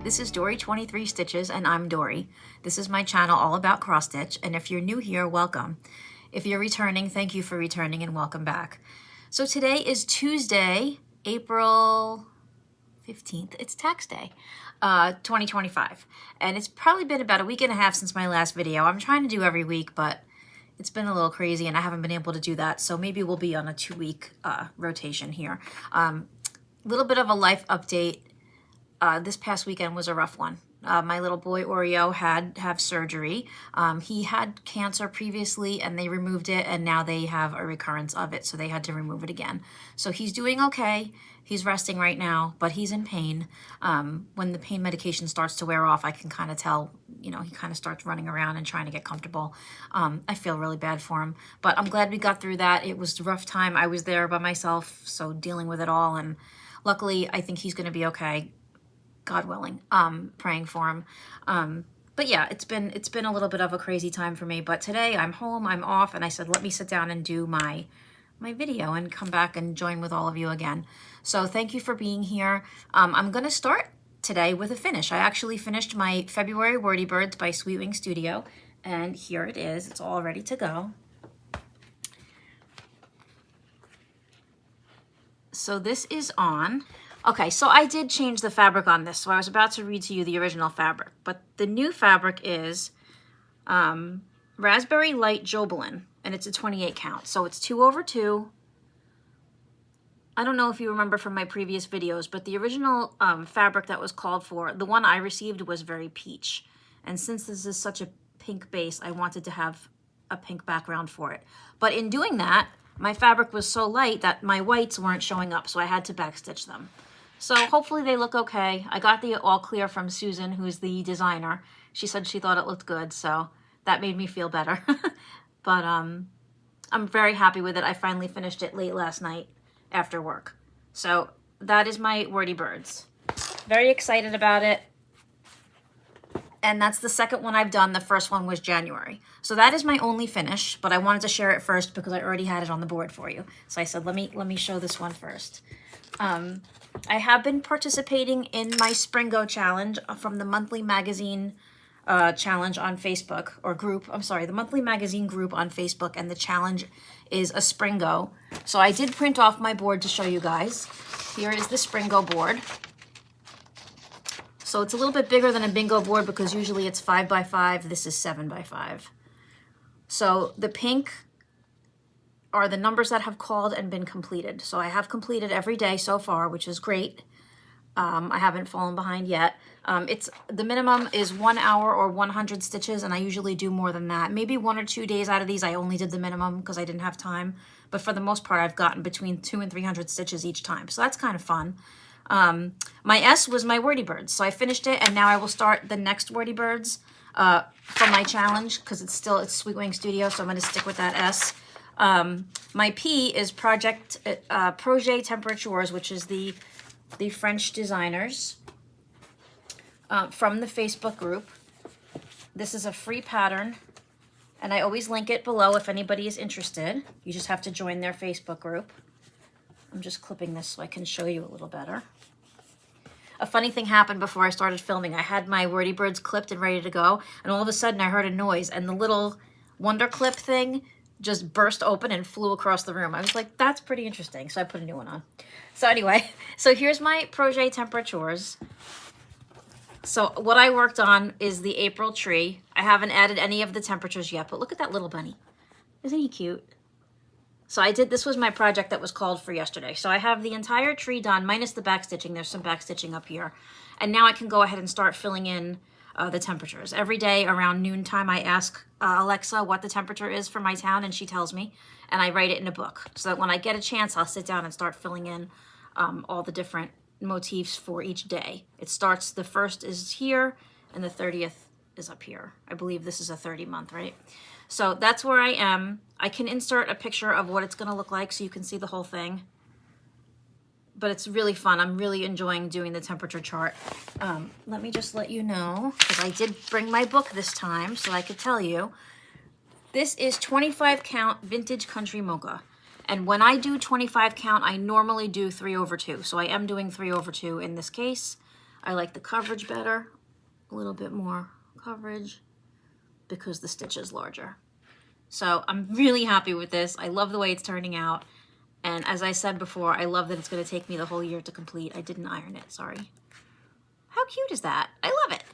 This is Dory 23 Stitches and I'm Dory. This is my channel all about cross stitch, and if you're new here, welcome. If you're returning, thank you for returning and welcome back. So today is Tuesday, April 15th. It's tax day, 2025. And it's probably been about a week and a half since my last video. I'm trying to do every week, but it's been a little crazy and I haven't been able to do that. So maybe we'll be on a 2-week rotation here. Little bit of a life update. This past weekend was a rough one. My little boy Oreo had to have surgery. He had cancer previously and they removed it, and now they have a recurrence of it, so they had to remove it again. So he's doing okay. He's resting right now, but he's in pain. When the pain medication starts to wear off, I can kind of tell, you know, he kind of starts running around and trying to get comfortable. I feel really bad for him, but I'm glad we got through that. It was a rough time. I was there by myself, so dealing with it all, and luckily I think he's going to be okay. God willing, praying for him. But yeah, it's been a little bit of a crazy time for me, but today I'm home, I'm off, and I said, let me sit down and do my video and come back and join with all of you again. So thank you for being here. I'm gonna start today with a finish. I actually finished my February Wordy Birds by Sweetwing Studio, and here it is. It's all ready to go. So this is on. Okay, so I did change the fabric on this, so I was about to read to you the original fabric, but the new fabric is Raspberry Light Jobelin, and it's a 28 count, so it's 2/2. I don't know if you remember from my previous videos, but the original fabric that was called for, the one I received, was very peach, and since this is such a pink base, I wanted to have a pink background for it. But in doing that, my fabric was so light that my whites weren't showing up, so I had to backstitch them. So hopefully they look okay. I got the all clear from Susan, who's the designer. She said she thought it looked good, so that made me feel better. But I'm very happy with it. I finally finished it late last night after work. So that is my Wordy Birds. Very excited about it. And that's the second one I've done. The first one was January. So that is my only finish, but I wanted to share it first because I already had it on the board for you. So I said, let me show this one first. I have been participating in my Springo challenge from the monthly magazine challenge on Facebook, or group, I'm sorry, the monthly magazine group on Facebook, and the challenge is a Springo. So I did print off my board to show you guys. Here is the Springo board. So it's a little bit bigger than a bingo board because usually it's 5x5. This is 7x5. So the pink are the numbers that have called and been completed. So I have completed every day so far, which is great. I haven't fallen behind yet. The minimum is 1 hour or 100 stitches, and I usually do more than that. Maybe 1 or 2 days out of these I only did the minimum because I didn't have time. But for the most part, I've gotten between 200 and 300 stitches each time. So that's kind of fun. My S was my Wordy Birds. So I finished it, and now I will start the next Wordy Birds from my challenge because it's Sweetwing Studio, so I'm going to stick with that S. My P is Projet Temperatures, which is the French designers from the Facebook group. This is a free pattern, and I always link it below if anybody is interested. You just have to join their Facebook group. I'm just clipping this so I can show you a little better. A funny thing happened before I started filming. I had my Wordy Birds clipped and ready to go, and all of a sudden I heard a noise, and the little Wonder Clip thing just burst open and flew across the room. I was like, that's pretty interesting. So I put a new one on. So anyway, so here's my Projet Temperatures. So what I worked on is the April tree. I haven't added any of the temperatures yet, but look at that little bunny. Isn't he cute? So this was my project that was called for yesterday. So I have the entire tree done, minus the back stitching. There's some back stitching up here. And now I can go ahead and start filling in the temperatures. Every day around noontime, I ask Alexa what the temperature is for my town, and she tells me, and I write it in a book so that when I get a chance, I'll sit down and start filling in all the different motifs for each day. It starts, the 1st is here, and the 30th is up here. I believe this is a 30 month, right? So that's where I am. I can insert a picture of what it's going to look like so you can see the whole thing. But it's really fun. I'm really enjoying doing the temperature chart. Let me just let you know, because I did bring my book this time so I could tell you. This is 25 count Vintage Country Mocha. And when I do 25 count, I normally do 3/2. So I am doing 3/2 in this case. I like the coverage better, a little bit more coverage because the stitch is larger. So I'm really happy with this. I love the way it's turning out. And as I said before, I love that it's going to take me the whole year to complete. I didn't iron it, sorry. How cute is that? I love it.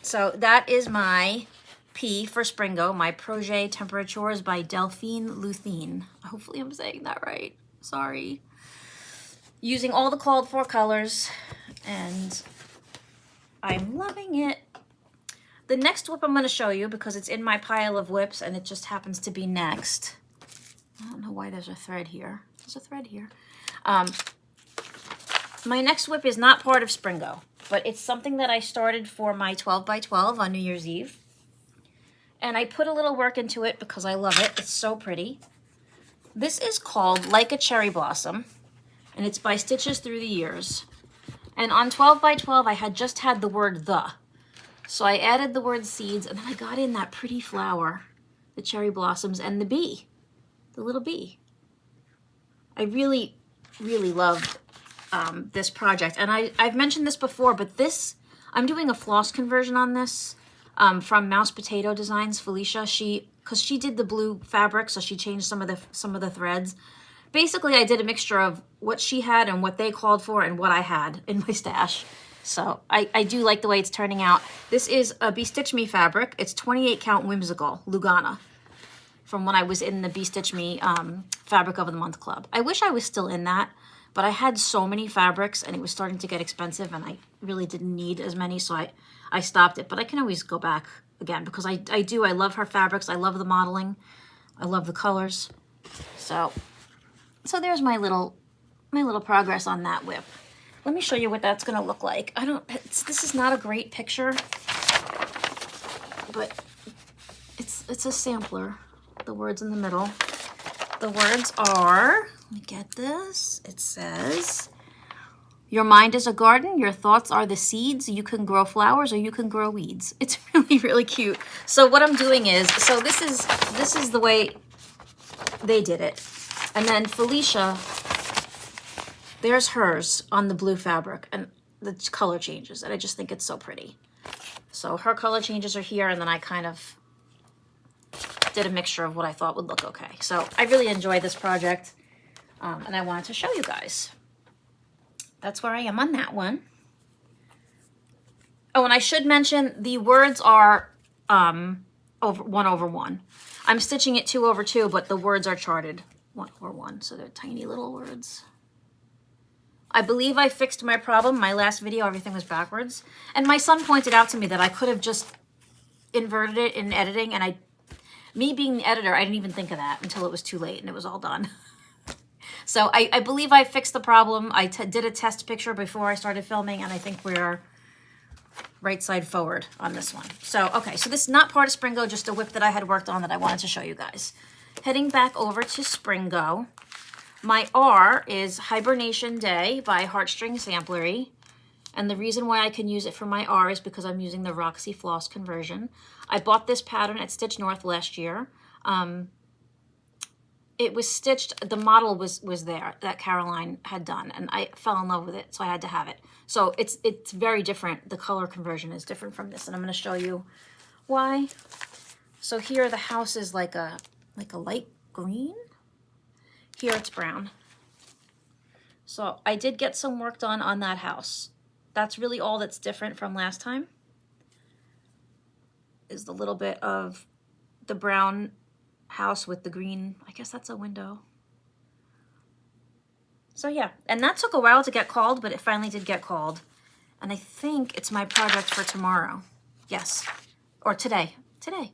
So that is my P for Springo, my Projet Temperatures by Delphine Luthine. Hopefully I'm saying that right. Sorry. Using all the called for colors, and I'm loving it. The next whip I'm going to show you, because it's in my pile of whips and it just happens to be next. I don't know why there's a thread here. There's a thread here. My next whip is not part of Springo, but it's something that I started for my 12 by 12 on New Year's Eve. And I put a little work into it because I love it. It's so pretty. This is called Like a Cherry Blossom, and it's by Stitches Through the Years. And on 12 by 12, I had just had the word the. So I added the word seeds, and then I got in that pretty flower, the cherry blossoms, and the bee, the little bee. I really, really loved this project. And I've mentioned this before, but this, I'm doing a floss conversion on this from Mouse Potato Designs, Felicia. Because she did the blue fabric, so she changed some of the threads. Basically, I did a mixture of what she had and what they called for and what I had in my stash. So I do like the way it's turning out. This is a Be Stitch Me fabric. It's 28 count Whimsical, Lugana, from when I was in the Be Stitch Me Fabric of the Month Club. I wish I was still in that, but I had so many fabrics and it was starting to get expensive and I really didn't need as many, so I stopped it. But I can always go back again because I love her fabrics. I love the modeling. I love the colors. So there's my little progress on that whip. Let me show you what that's gonna look like. This is not a great picture, but it's a sampler. The words in the middle. The words are, let me get this. It says, your mind is a garden, your thoughts are the seeds, you can grow flowers or you can grow weeds. It's really, really cute. So what I'm doing is, so this is the way they did it. And then Felicia, there's hers on the blue fabric, and the color changes, and I just think it's so pretty. So her color changes are here, and then I kind of did a mixture of what I thought would look okay. So I really enjoyed this project, and I wanted to show you guys. That's where I am on that one. Oh, and I should mention the words are over 1 over 1. I'm stitching it 2 over 2, but the words are charted 1 over 1, so they're tiny little words. I believe I fixed my problem. My last video, everything was backwards. And my son pointed out to me that I could have just inverted it in editing, and me being the editor, I didn't even think of that until it was too late and it was all done. So I believe I fixed the problem. I did a test picture before I started filming, and I think we're right side forward on this one. So, okay, so this is not part of Springo, just a whip that I had worked on that I wanted to show you guys. Heading back over to Springo. My R is Hibernation Day by Heartstring Samplery. And the reason why I can use it for my R is because I'm using the Roxy Floss conversion. I bought this pattern at Stitch North last year. It was stitched, the model was there that Caroline had done, and I fell in love with it, so I had to have it. So it's very different. The color conversion is different from this, and I'm going to show you why. So here the house is like a light green. Here it's brown. So I did get some work done on that house. That's really all that's different from last time, is the little bit of the brown house with the green. I guess that's a window. So yeah, and that took a while to get called, but it finally did get called. And I think it's my project for tomorrow. Yes, or today.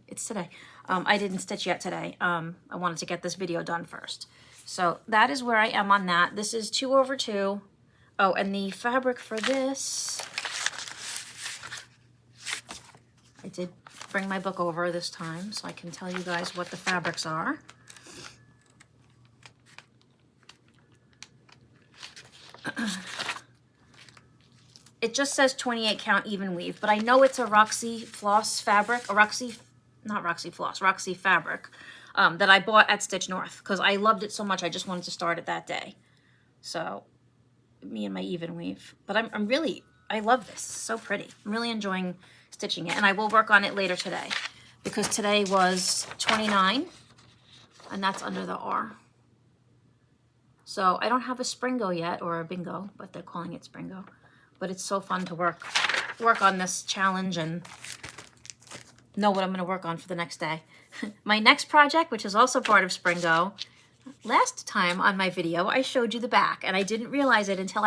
It's today. I didn't stitch yet today. I wanted to get this video done first. So that is where I am on that. This is 2 over 2. Oh, and the fabric for this, I did bring my book over this time so I can tell you guys what the fabrics are. It just says 28 count even weave, but I know it's a Roxy Floss fabric, Roxy fabric that I bought at Stitch North because I loved it so much I just wanted to start it that day. So me and my even weave. But I'm really I love this. It's so pretty. I'm really enjoying stitching it, and I will work on it later today because today was 29 and that's under the R. So I don't have a Springo yet, or a bingo, but they're calling it Springo. But it's so fun to work on this challenge and know what I'm going to work on for the next day. My next project, which is also part of Springo, last time on my video, I showed you the back, and I didn't realize it until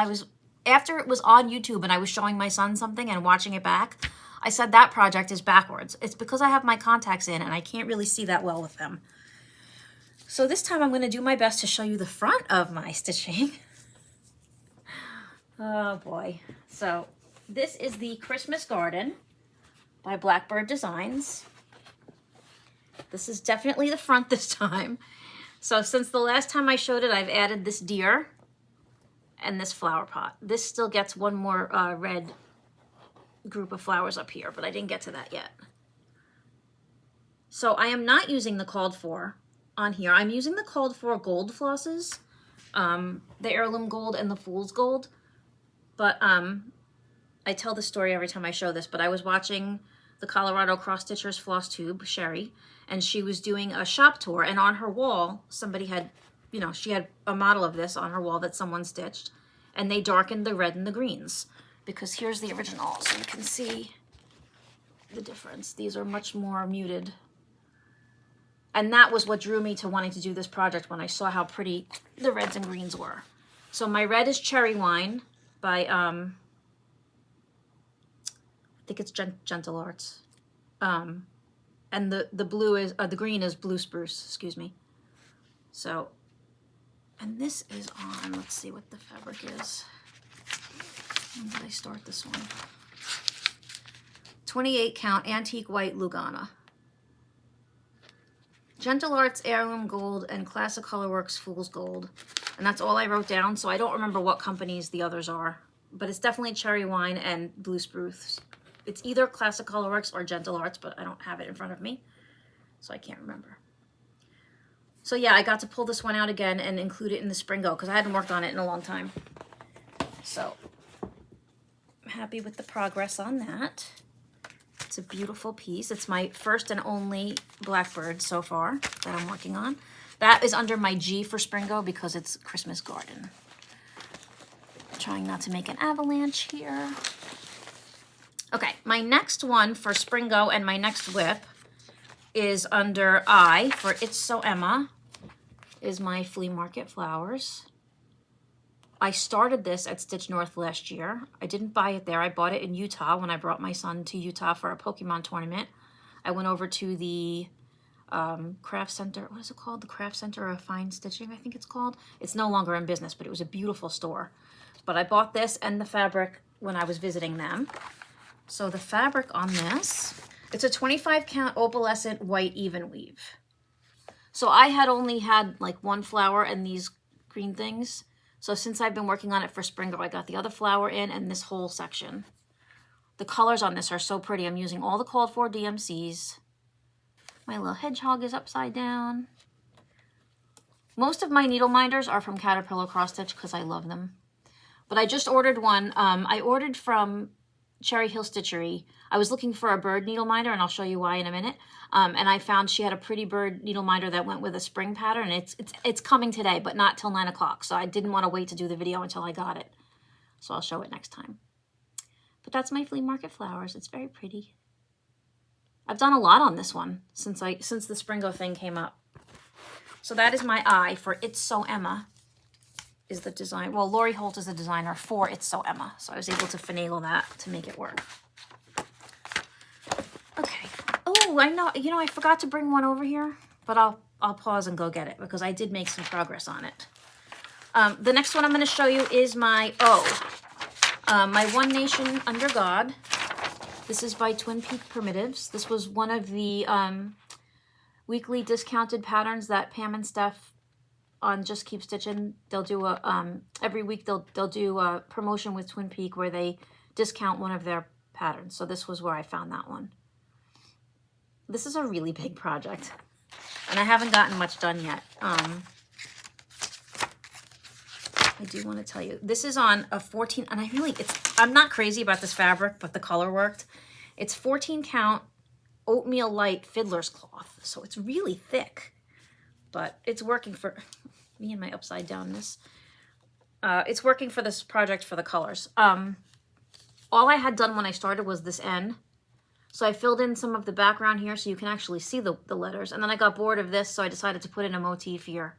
after it was on YouTube and I was showing my son something and watching it back, I said that project is backwards. It's because I have my contacts in and I can't really see that well with them. So this time I'm going to do my best to show you the front of my stitching. Oh boy. So this is the Christmas Garden by Blackbird Designs. This is definitely the front this time. So since the last time I showed it, I've added this deer and this flower pot. This still gets one more red group of flowers up here, but I didn't get to that yet. So I am not using the called for on here. I'm using the called for gold flosses, the heirloom gold and the fool's gold. But I tell the story every time I show this, but I was watching the Colorado Cross Stitchers Flosstube, Sheri, and she was doing a shop tour, and on her wall, somebody had, you know, she had a model of this on her wall that someone stitched, and they darkened the red and the greens, because here's the original, so you can see the difference. These are much more muted. And that was what drew me to wanting to do this project when I saw how pretty the reds and greens were. So my red is Cherry Wine by, I think it's Gentle Arts. And the blue is, the green is Blue Spruce, excuse me. So, and this is on, let's see what the fabric is. When did I start this one? 28 count Antique White Lugana. Gentle Arts Heirloom Gold and Classic Colorworks Fool's Gold. And that's all I wrote down, so I don't remember what companies the others are. But it's definitely Cherry Wine and Blue Spruce. It's either Classic Colorworks or Gentle Arts, but I don't have it in front of me, so I can't remember. So yeah, I got to pull this one out again and include it in the Springo because I hadn't worked on it in a long time. So I'm happy with the progress on that. It's a beautiful piece. It's my first and only Blackbird so far that I'm working on. That is under my G for Springo because it's Christmas Garden. Trying not to make an avalanche here. Okay, my next one for Springo and my next whip is under I for It's So Emma, is my Flea Market Flowers. I started this at Stitch North last year. I didn't buy it there. I bought it in Utah when I brought my son to Utah for a Pokemon tournament. I went over to the craft center. What is it called? The Craft Center of Fine Stitching, I think it's called. It's no longer in business, but it was a beautiful store. But I bought this and the fabric when I was visiting them. So the fabric on this, it's a 25 count opalescent white even weave. So I had only had like one flower and these green things. So since I've been working on it for Springo, I got the other flower in and this whole section. The colors on this are so pretty. I'm using all the called for DMCs. My little hedgehog is upside down. Most of my needle minders are from Caterpillar Cross Stitch because I love them. But I just ordered one. I ordered from Cherry Hill Stitchery. I was looking for a bird needle minder, and I'll show you why in a minute. And I found she had a pretty bird needle minder that went with a spring pattern. It's coming today, but not till 9 o'clock. So I didn't want to wait to do the video until I got it. So I'll show it next time. But that's my Flea Market Flowers. It's very pretty. I've done a lot on this one since the Springo thing came up. So that is my I for It's So Emma. Is the design. Well, Lori Holt is the designer for It's So Emma. So I was able to finagle that to make it work. Okay. Oh, I know. You know, I forgot to bring one over here, but I'll pause and go get it because I did make some progress on it. The next one I'm going to show you is my my One Nation Under God. This is by Twin Peak Primitives. This was one of the weekly discounted patterns that Pam and Steph on Just Keep Stitching. They'll do a every week they'll do a promotion with Twin Peak where they discount one of their patterns. So this was where I found that one. This is a really big project, and I haven't gotten much done yet. I do want to tell you, this is on a 14, and I'm not crazy about this fabric, but the color worked. It's 14 count oatmeal light fiddler's cloth. So it's really thick, but it's working for me and my upside downness. It's working for this project for the colors. All I had done when I started was this N. So I filled in some of the background here so you can actually see the letters. And then I got bored of this, so I decided to put in a motif here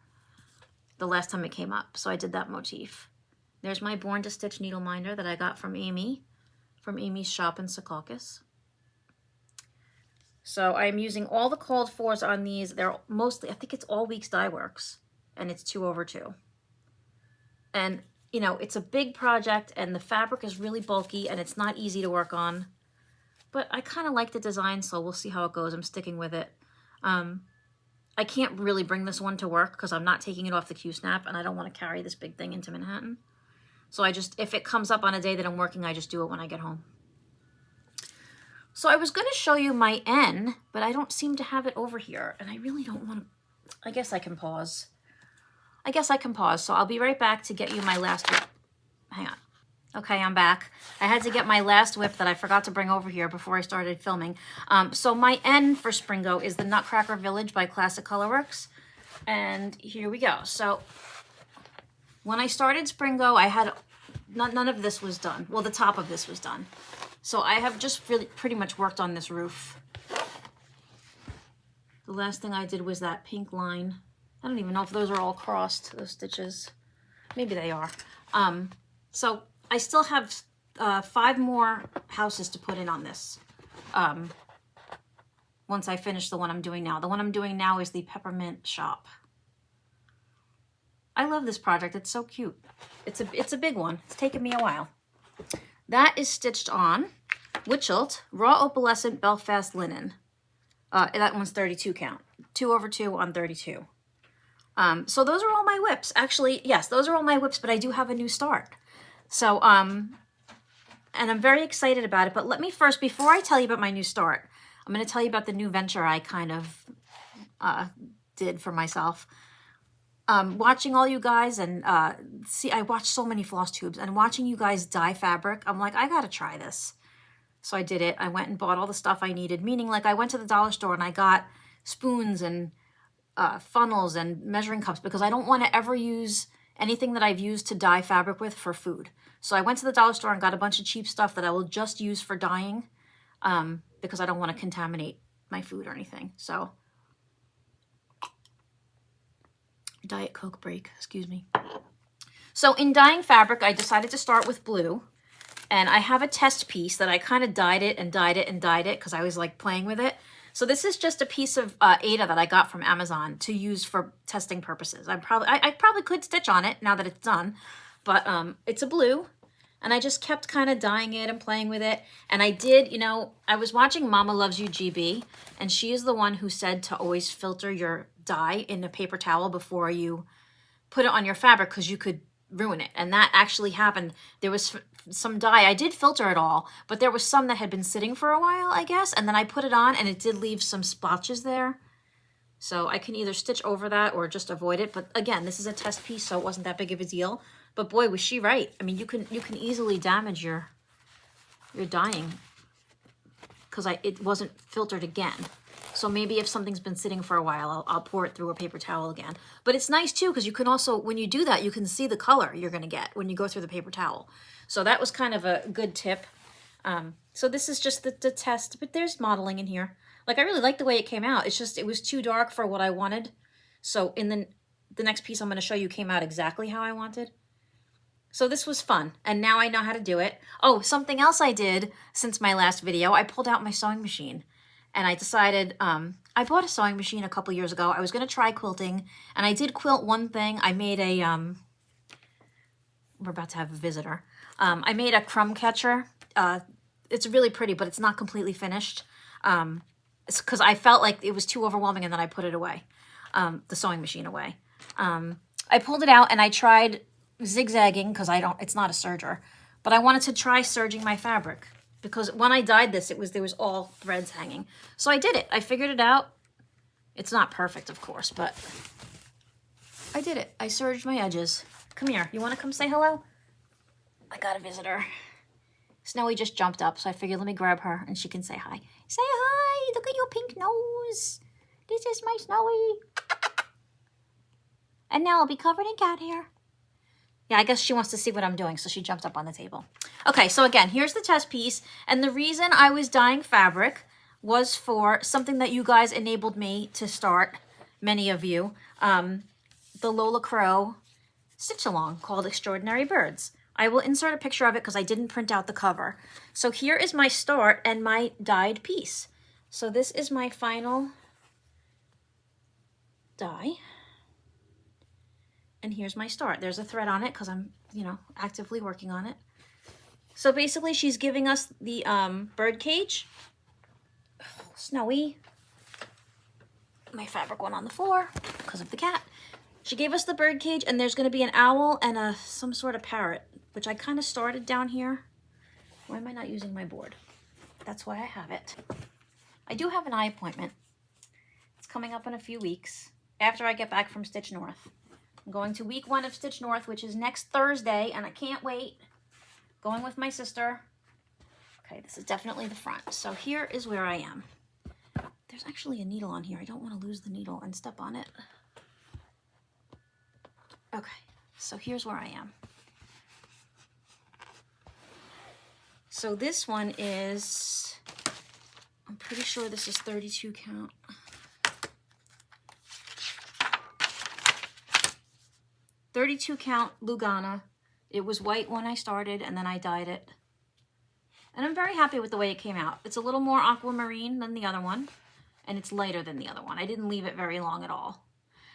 the last time it came up. So I did that motif. There's my Born to Stitch needle minder that I got from Amy, from Amy's shop in Secaucus. So I'm using all the called fors on these. They're mostly, I think it's All Weeks Dye Works, and it's 2/2. And, you know, it's a big project, and the fabric is really bulky, and it's not easy to work on. But I kind of like the design, so we'll see how it goes. I'm sticking with it. I can't really bring this one to work because I'm not taking it off the Q-snap, and I don't want to carry this big thing into Manhattan. So I just, if it comes up on a day that I'm working, I just do it when I get home. So I was going to show you my N, but I don't seem to have it over here, and I really don't want to. I guess I can pause. So I'll be right back to get you my last whip. Hang on. Okay, I'm back. I had to get my last whip that I forgot to bring over here before I started filming. So my N for Springo is the Nutcracker Village by Classic Colorworks. And here we go. So when I started Springo, I had none of this was done. Well, the top of this was done. So I have just really pretty much worked on this roof. The last thing I did was that pink line. I don't even know if those are all crossed, those stitches. Maybe they are. So I still have 5 more houses to put in on this once I finish the one I'm doing now. The one I'm doing now is the Peppermint Shop. I love this project. It's so cute. It's a big one. It's taken me a while. That is stitched on Witchelt Raw Opalescent Belfast Linen. That one's 32 count. 2/2 on 32. So those are all my whips. Actually, yes, those are all my whips, but I do have a new start. So, and I'm very excited about it. But let me first, before I tell you about my new start, I'm going to tell you about the new venture I kind of did for myself. Watching all you guys and I watched so many Flosstubes, and watching you guys dye fabric, I'm like, I got to try this. So I did it. I went and bought all the stuff I needed, meaning like I went to the dollar store and I got spoons and funnels and measuring cups because I don't want to ever use anything that I've used to dye fabric with for food. So I went to the dollar store and got a bunch of cheap stuff that I will just use for dyeing because I don't want to contaminate my food or anything. So, Diet Coke break, excuse me. So in dyeing fabric, I decided to start with blue. And I have a test piece that I kind of dyed it because I was like playing with it. So this is just a piece of Ada that I got from Amazon to use for testing purposes. I probably could stitch on it now that it's done, but it's a blue, and I just kept kind of dyeing it and playing with it. And I did, you know, I was watching Mama Loves You GB, and she is the one who said to always filter your dye in a paper towel before you put it on your fabric because you could ruin it. And that actually happened. There was some dye, I did filter it all, but there was some that had been sitting for a while, I guess, and then I put it on and it did leave some splotches there. So I can either stitch over that or just avoid it. But again, this is a test piece, so it wasn't that big of a deal. But boy, was she right. I mean, you can easily damage your dyeing because it wasn't filtered again. So maybe if something's been sitting for a while, I'll pour it through a paper towel again. But it's nice too, because you can also, when you do that, you can see the color you're going to get when you go through the paper towel. So that was kind of a good tip. So this is just the test, but there's modeling in here. Like, I really like the way it came out. It's just, it was too dark for what I wanted. So in the next piece I'm going to show you came out exactly how I wanted. So this was fun, and now I know how to do it. Oh, something else I did since my last video, I pulled out my sewing machine. And I decided, I bought a sewing machine a couple years ago. I was going to try quilting, and I did quilt one thing. I made a, we're about to have a visitor. I made a crumb catcher. It's really pretty, but it's not completely finished. It's because I felt like it was too overwhelming, and then I put it away, the sewing machine away. I pulled it out, and I tried zigzagging, because it's not a serger, but I wanted to try serging my fabric. Because when I dyed this, there was all threads hanging. So I did it. I figured it out. It's not perfect, of course, but I did it. I serged my edges. come here. You want to come say hello? I got a visitor. Snowy just jumped up, so I figured let me grab her and she can say hi. Say hi! Look at your pink nose. This is my Snowy. And now I'll be covered in cat hair. Yeah, I guess she wants to see what I'm doing, so she jumped up on the table. Okay, so again, here's the test piece. And the reason I was dyeing fabric was for something that you guys enabled me to start, many of you. The Lola Crow stitch along called Extraordinary Birds. I will insert a picture of it because I didn't print out the cover. So here is my start and my dyed piece. So this is my final dye. And here's my start. There's a thread on it because I'm, you know, actively working on it. So basically she's giving us the bird cage. Oh, Snowy. My fabric went on the floor because of the cat. She gave us the bird cage, and there's going to be an owl and some sort of parrot, which I kind of started down here. Why am I not using my board? That's why I have it. I do have an eye appointment. It's coming up in a few weeks after I get back from Stitch North. I'm going to week 1 of Stitch North, which is next Thursday, and I can't wait. Going with my sister. Okay, this is definitely the front. So here is where I am. There's actually a needle on here. I don't want to lose the needle and step on it. Okay, so here's where I am. So this one is, I'm pretty sure this is 32 count. .32 count Lugana. It was white when I started, and then I dyed it. And I'm very happy with the way it came out. It's a little more aquamarine than the other one, and it's lighter than the other one. I didn't leave it very long at all.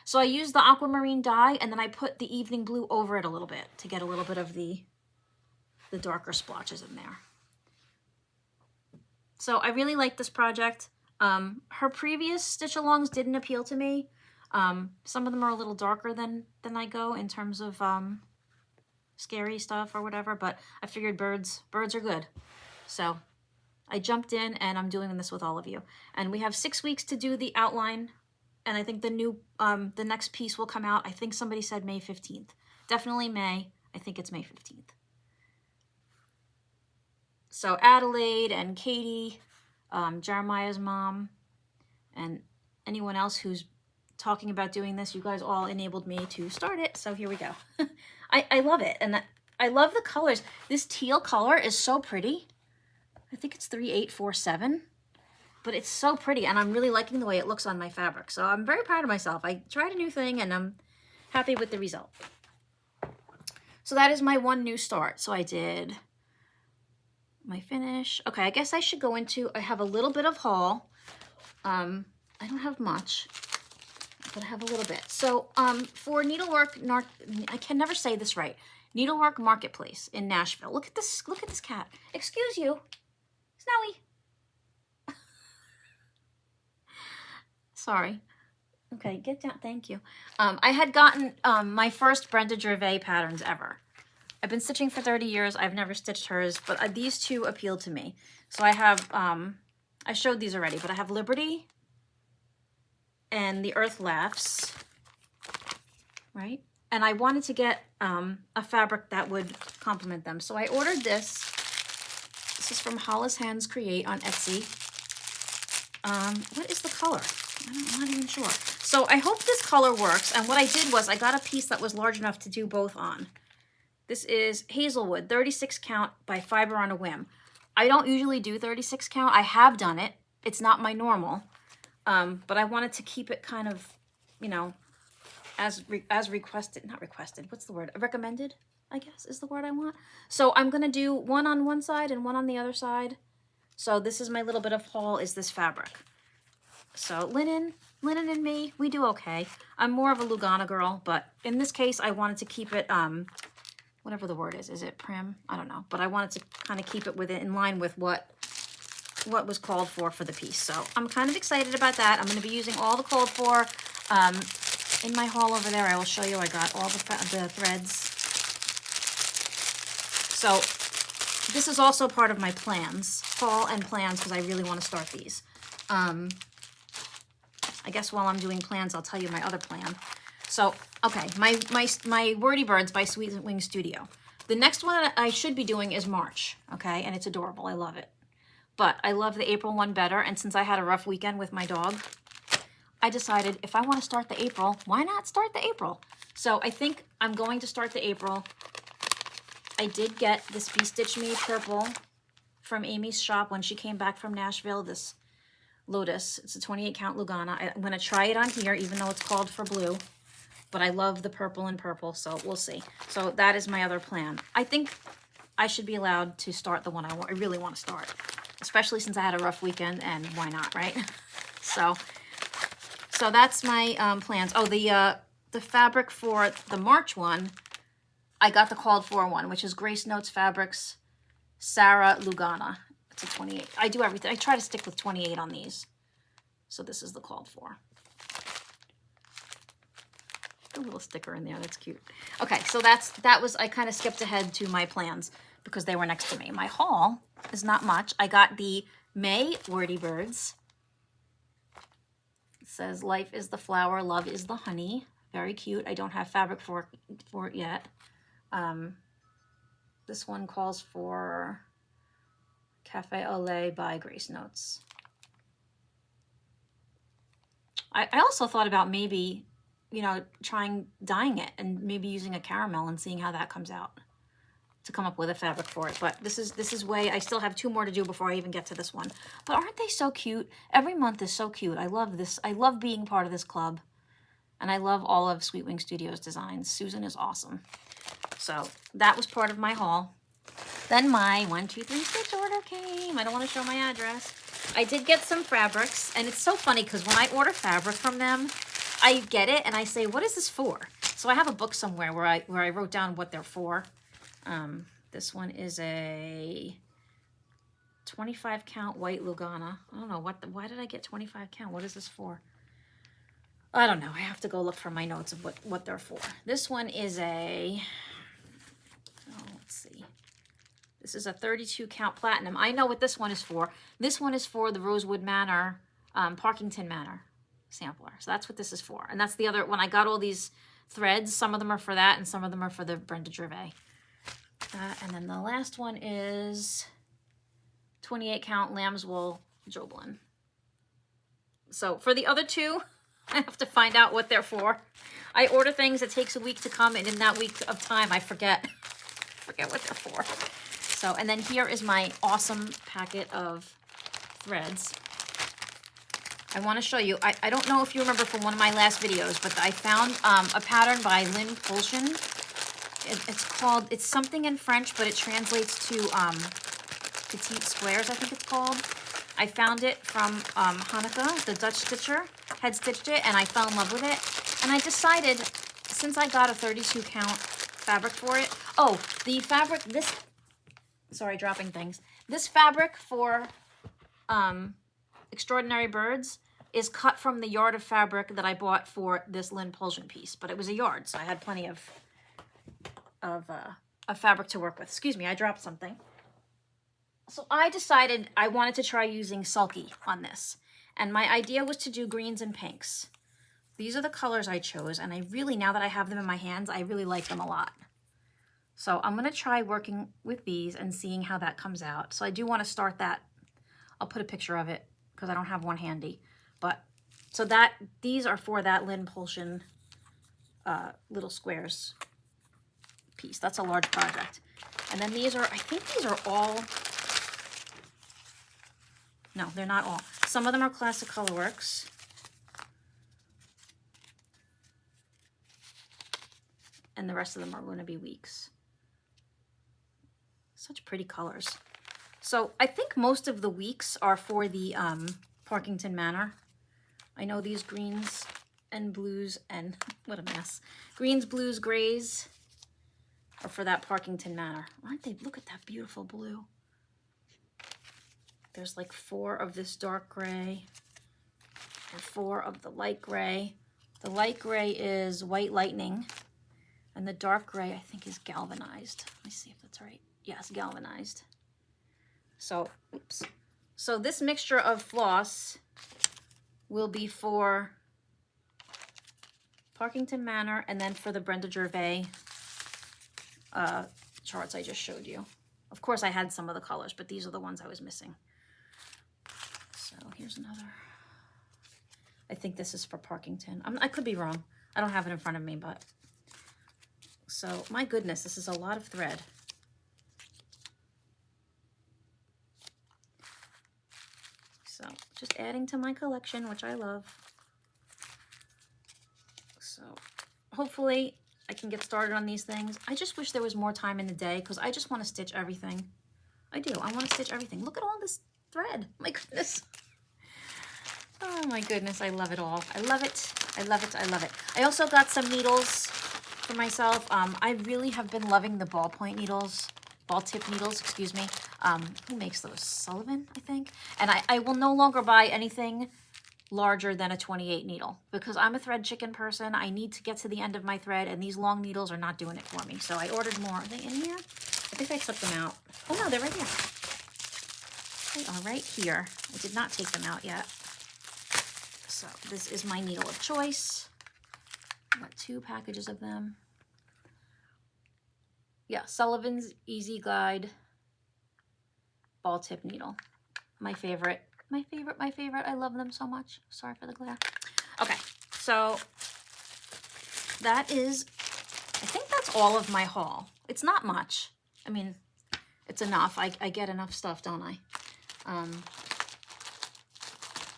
So I used the aquamarine dye, and then I put the evening blue over it a little bit to get a little bit of the darker splotches in there. So I really like this project. Her previous stitch-alongs didn't appeal to me. Some of them are a little darker than I go in terms of scary stuff or whatever, but I figured birds are good. So I jumped in, and I'm doing this with all of you. And we have 6 weeks to do the outline. And I think the next piece will come out. I think somebody said May 15th. Definitely May. I think it's May 15th. So Adelaide and Katie, Jeremiah's mom, and anyone else who's talking about doing this, you guys all enabled me to start it. So here we go. I love it. And I love the colors. This teal color is so pretty. I think it's 3847. But it's so pretty, and I'm really liking the way it looks on my fabric. So I'm very proud of myself. I tried a new thing, and I'm happy with the result. So that is my one new start. So I did my finish. Okay, I guess I should go into, I have a little bit of haul. I don't have much, but I have a little bit. So for Needlework, I can never say this right. Needlework Marketplace in Nashville. Look at this cat. Excuse you, Snowy. Sorry. Okay, get down. Thank you. I had gotten my first Brenda Gervais patterns ever. I've been stitching for 30 years. I've never stitched hers, but these two appealed to me. So I have, I showed these already, but I have Liberty and the Earth Laughs, right? And I wanted to get a fabric that would complement them. So I ordered this. This is from Hollis Hands Create on Etsy. What is the color? I'm not even sure. So I hope this color works. And what I did was I got a piece that was large enough to do both on. This is Hazelwood, 36 count by Fiber on a Whim. I don't usually do 36 count. I have done it. It's not my normal. But I wanted to keep it kind of, you know, as requested. Not requested. What's the word? Recommended, I guess, is the word I want. So I'm going to do one on one side and one on the other side. So this is my little bit of haul, is this fabric. So linen and me, we do okay. I'm more of a Lugana girl, but in this case, I wanted to keep it, whatever the word is. Is it prim? I don't know. But I wanted to kind of keep it in line with what was called for the piece. So I'm kind of excited about that. I'm going to be using all the called for. In my haul over there, I will show you I got all the threads. So this is also part of my plans, haul and plans, because I really want to start these. I guess while I'm doing plans, I'll tell you my other plan. So, okay, my Wordy Birds by Sweet Wing Studio. The next one I should be doing is March, okay? And it's adorable. I love it. But I love the April one better. And since I had a rough weekend with my dog, I decided if I want to start the April, why not start the April? So I think I'm going to start the April. I did get this Be Stitch Me purple from Amy's shop when she came back from Nashville, this Lotus. It's a 28 count Lugana. I'm going to try it on here, even though it's called for blue. But I love the purple and purple, so we'll see. So that is my other plan. I think I should be allowed to start the one I really want to start, especially since I had a rough weekend, and why not, right? So that's my plans. Oh, the fabric for the March one, I got the called for one, which is Grace Notes Fabrics Sarah Lugana. It's a 28. I do everything. I try to stick with 28 on these. So this is the called for. A little sticker in there. That's cute. Okay, so that was, I kind of skipped ahead to my plans because they were next to me. My haul is not much. I got the May Wordy Birds. It says, life is the flower, love is the honey. Very cute. I don't have fabric for it yet. This one calls for Cafe au lait by Grace Notes. I also thought about maybe, you know, trying dyeing it and maybe using a caramel and seeing how that comes out to come up with a fabric for it. But this is way, I still have 2 more to do before I even get to this one. But aren't they so cute? Every month is so cute. I love this. I love being part of this club. And I love all of Sweet Wing Studios designs. Susan is awesome. So that was part of my haul. Then my 1, 2, 3 stitch order came. I don't want to show my address. I did get some fabrics, and it's so funny because when I order fabric from them, I get it and I say, what is this for? So I have a book somewhere where I wrote down what they're for. This one is a 25 count white Lugana. I don't know why did I get 25 count? What is this for? I don't know. I have to go look for my notes of what they're for. This one is a, let's see. This is a 32 count platinum. I know what this one is for. This one is for the Rosewood Manor, Parkington Manor sampler. So that's what this is for. And that's the other, when I got all these threads, some of them are for that and some of them are for the Brenda Gervais. And then the last one is 28 count lamb's wool Joblin. So for the other 2, I have to find out what they're for. I order things, it takes a week to come, and in that week of time, I forget what they're for. So, and then here is my awesome packet of threads. I want to show you, I don't know if you remember from one of my last videos, but I found a pattern by Lynn Polshin. It's something in French, but it translates to Petite Squares, I think it's called. I found it from Hanneke, the Dutch stitcher, had stitched it, and I fell in love with it. And I decided, since I got a 32 count fabric for it, oh, the fabric, sorry, dropping things. This fabric for Extraordinary Birds is cut from the yard of fabric that I bought for this Lynn Polshin piece, but it was a yard, so I had plenty of fabric to work with. Excuse me, I dropped something. So I decided I wanted to try using Sulky on this. And my idea was to do greens and pinks. These are the colors I chose, and I really, now that I have them in my hands, I really like them a lot. So I'm going to try working with these and seeing how that comes out. So I do want to start that. I'll put a picture of it because I don't have one handy. But so these are for that Lynn Polshin little squares piece. That's a large project. And then these are, I think these are all, no, they're not all. Some of them are Classic Colorworks. And the rest of them are going to be Weeks. Such pretty colors. So I think most of the Weeks are for the Parkington Manor. I know these greens and blues and, what a mess. Greens, blues, grays are for that Parkington Manor. Aren't they? Look at that beautiful blue. There's like 4 of this dark gray and 4 of the light gray. The light gray is White Lightning, and the dark gray I think is Galvanized. Let me see if that's right. Yes, Galvanized. So, oops. So this mixture of floss will be for Parkington Manor, and then for the Brenda Gervais charts I just showed you. Of course, I had some of the colors, but these are the ones I was missing. So here's another. I think this is for Parkington. I could be wrong. I don't have it in front of me, but... So, my goodness, this is a lot of thread. So, just adding to my collection, which I love. So, hopefully I can get started on these things. I just wish there was more time in the day because I just want to stitch everything. I do. I want to stitch everything. Look at all this thread. My goodness. Oh my goodness. I love it all. I love it. I love it. I love it. I also got some needles for myself. I really have been loving the ballpoint needles. Ball tip needles, excuse me. Who makes those? Sullivan, I think. And I will no longer buy anything larger than a 28 needle because I'm a thread chicken person. I need to get to the end of my thread, and these long needles are not doing it for me. So I ordered more. Are they in here? I think I took them out. Oh no, they're right here. They are right here. I did not take them out yet. So this is my needle of choice. I got 2 packages of them. Yeah, Sullivan's Easy Glide ball tip needle. My favorite. My favorite, my favorite. I love them so much. Sorry for the glare. Okay, so that is, I think that's all of my haul. It's not much. I mean, it's enough. I get enough stuff, don't I?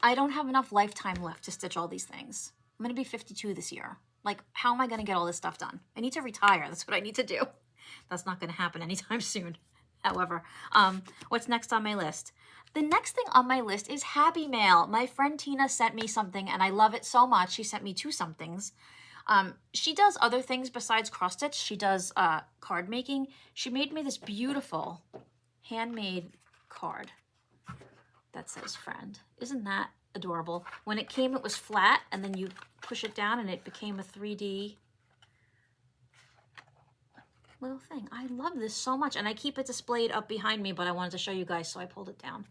I don't have enough lifetime left to stitch all these things. I'm going to be 52 this year. Like, how am I going to get all this stuff done? I need to retire. That's what I need to do. That's not going to happen anytime soon. However, what's next on my list? The next thing on my list is Happy Mail. My friend Tina sent me something, and I love it so much. She sent me 2 somethings. She does other things besides cross stitch. She does card making. She made me this beautiful handmade card that says friend. Isn't that adorable? When it came, it was flat, and then you push it down, and it became a 3D little thing. I love this so much, and I keep it displayed up behind me, but I wanted to show you guys, so I pulled it down.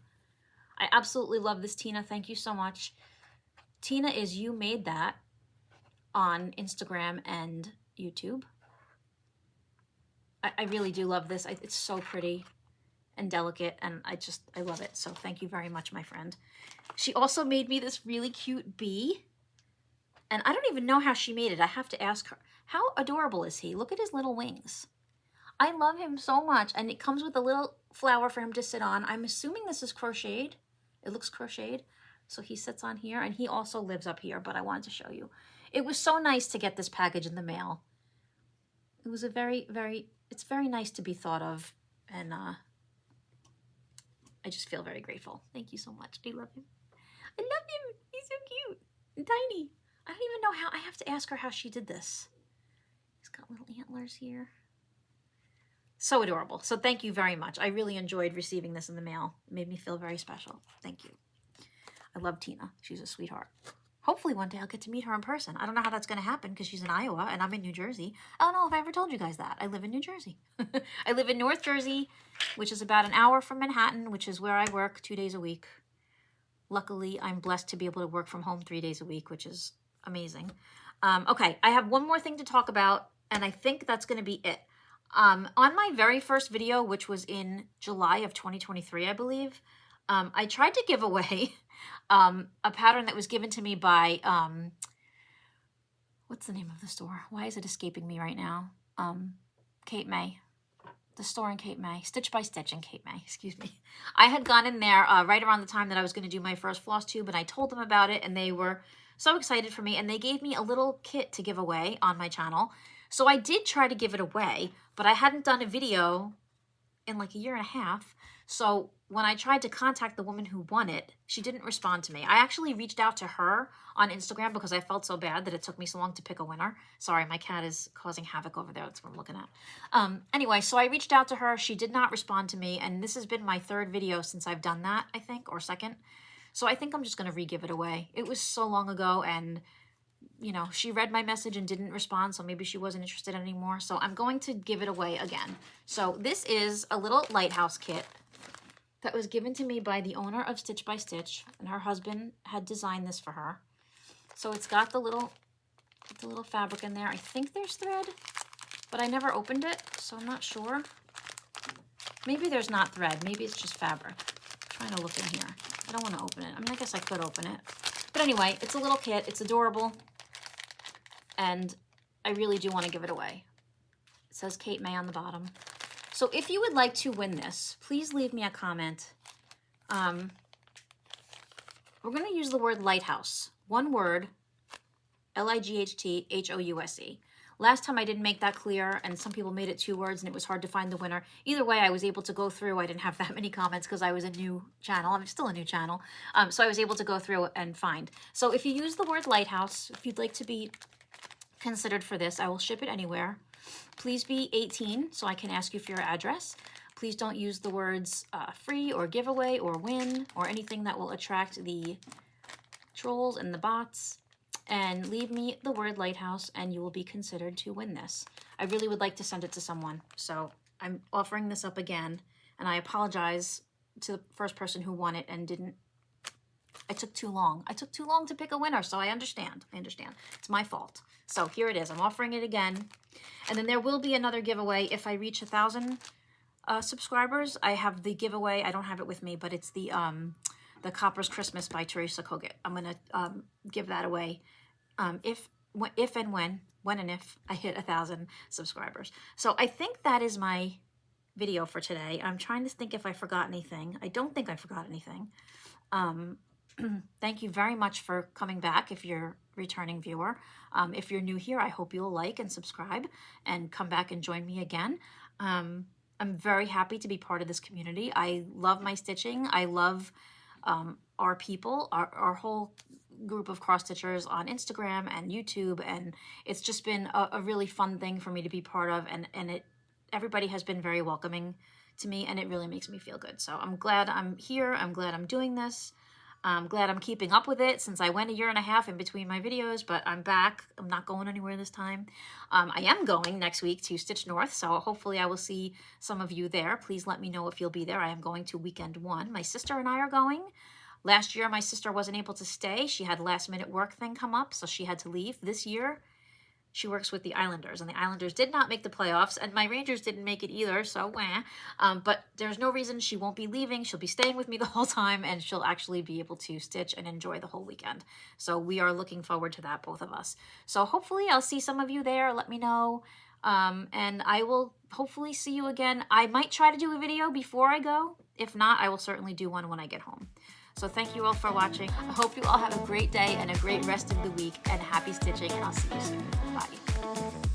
I absolutely love this, Tina. Thank you so much. Tina is You Made That on Instagram and YouTube. I really do love this. It's so pretty and delicate, and I love it. So thank you very much, my friend. She also made me this really cute bee, and I don't even know how she made it. I have to ask her. How adorable is he? Look at his little wings. I love him so much, and it comes with a little flower for him to sit on. I'm assuming this is crocheted. It looks crocheted. So he sits on here, and he also lives up here, but I wanted to show you. It was so nice to get this package in the mail. It was a it's very nice to be thought of, and I just feel very grateful. Thank you so much. I love him. I love him. He's so cute and tiny. I don't even know how. I have to ask her how she did this. He's got little antlers here. So adorable. So thank you very much. I really enjoyed receiving this in the mail. It made me feel very special. Thank you. I love Tina. She's a sweetheart. Hopefully one day I'll get to meet her in person. I don't know how that's going to happen because she's in Iowa and I'm in New Jersey. I don't know if I ever told you guys that. I live in New Jersey. I live in North Jersey, which is about an hour from Manhattan, which is where I work 2 days a week. Luckily, I'm blessed to be able to work from home 3 days a week, which is amazing. Okay, I have one more thing to talk about, and I think that's going to be it. On my very first video, which was in July of 2023, I believe, I tried to give away a pattern that was given to me by, what's the name of the store? Why is it escaping me right now? Cape May. The store in Cape May. Stitch by Stitch in Cape May, excuse me. I had gone in there right around the time that I was going to do my first floss tube, and I told them about it, and they were so excited for me, and they gave me a little kit to give away on my channel. So I did try to give it away, but I hadn't done a video in like a year and a half. So when I tried to contact the woman who won it, she didn't respond to me. I actually reached out to her on Instagram because I felt so bad that it took me so long to pick a winner. Sorry, my cat is causing havoc over there. That's what I'm looking at. Anyway, so I reached out to her. She did not respond to me, and this has been my 3rd video since I've done that, I think, or 2nd. So I think I'm just going to re-give it away. It was so long ago, and you know, she read my message and didn't respond, so maybe she wasn't interested anymore. So I'm going to give it away again. So this is a little lighthouse kit that was given to me by the owner of Stitch by Stitch, and her husband had designed this for her. So it's got the little Put the little fabric in there. I think there's thread, but I never opened it, so I'm not sure. Maybe there's not thread. Maybe it's just fabric. I'm trying to look in here. I don't want to open it. I mean, I guess I could open it. But anyway, it's a little kit. It's adorable. And I really do want to give it away. It says Kate May on the bottom. So if you would like to win this, please leave me a comment. We're going to use the word lighthouse. One word, Lighthouse. Last time I didn't make that clear, and some people made it 2 words, and it was hard to find the winner. Either way, I was able to go through. I didn't have that many comments because I was a new channel. I'm still a new channel. So I was able to go through and find. So if you use the word lighthouse, if you'd like to be considered for this, I will ship it anywhere. Please be 18 so I can ask you for your address. Please don't use the words free or giveaway or win or anything that will attract the trolls and the bots. And leave me the word lighthouse and you will be considered to win this. I really would like to send it to someone. So I'm offering this up again. And I apologize to the first person who won it and didn't. I took too long. I took too long to pick a winner. So I understand. It's my fault. So here it is. I'm offering it again. And then there will be another giveaway if I reach 1,000 subscribers. I have the giveaway. I don't have it with me, but it's the Copper's Christmas by Teresa Kogut. I'm going to give that away if and when I hit 1,000 subscribers. So I think that is my video for today. I'm trying to think if I forgot anything. I don't think I forgot anything. Thank you very much for coming back if you're a returning viewer. If you're new here, I hope you'll like and subscribe and come back and join me again. I'm very happy to be part of this community. I love my stitching. I love our people, our whole group of cross-stitchers on Instagram and YouTube, and it's just been a really fun thing for me to be part of, and everybody has been very welcoming to me, and it really makes me feel good. So I'm glad I'm here. I'm glad I'm doing this. I'm glad I'm keeping up with it since I went 1.5 years in between my videos, but I'm back. I'm not going anywhere this time. I am going next week to Stitch North, so hopefully I will see some of you there. Please let me know if you'll be there. I am going to weekend 1. My sister and I are going. Last year, my sister wasn't able to stay. She had a last-minute work thing come up, so she had to leave. This year, she works with the Islanders, and the Islanders did not make the playoffs, and my Rangers didn't make it either, so but there's no reason she won't be leaving. She'll be staying with me the whole time, and she'll actually be able to stitch and enjoy the whole weekend. So we are looking forward to that, both of us. So hopefully I'll see some of you there. Let me know, and I will hopefully see you again. I might try to do a video before I go. If not, I will certainly do one when I get home. So thank you all for watching. I hope you all have a great day and a great rest of the week, and happy stitching, and I'll see you soon. Bye.